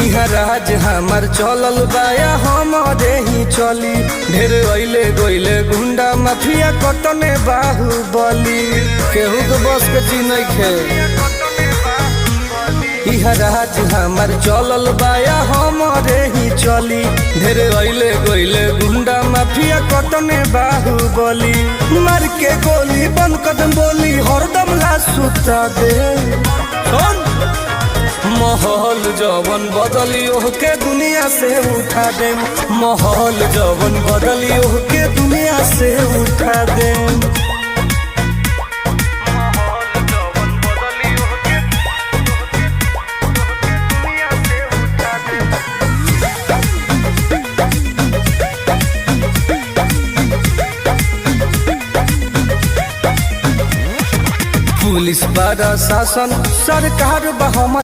इहाँ राज हमार चलल बाया हमारे ही चली। ढेर अइले गइले गुंडा माफिया कटने बाहुबली, केहू के बस के चीज नइखे। इहाँ राज हमार चलल बाया हमारे ही चली। ढेर अइले गइले गुंडा माफिया कटने बाहुबली, मार के गोली बंद कदम बोली हरदम ला सुता दे। माहौल जवन बदली ओहके दुनिया से उठा दे, माहौल जवन बदली ओहके दुनिया से उठा दे। पुलिस प्रशासन सरकार बा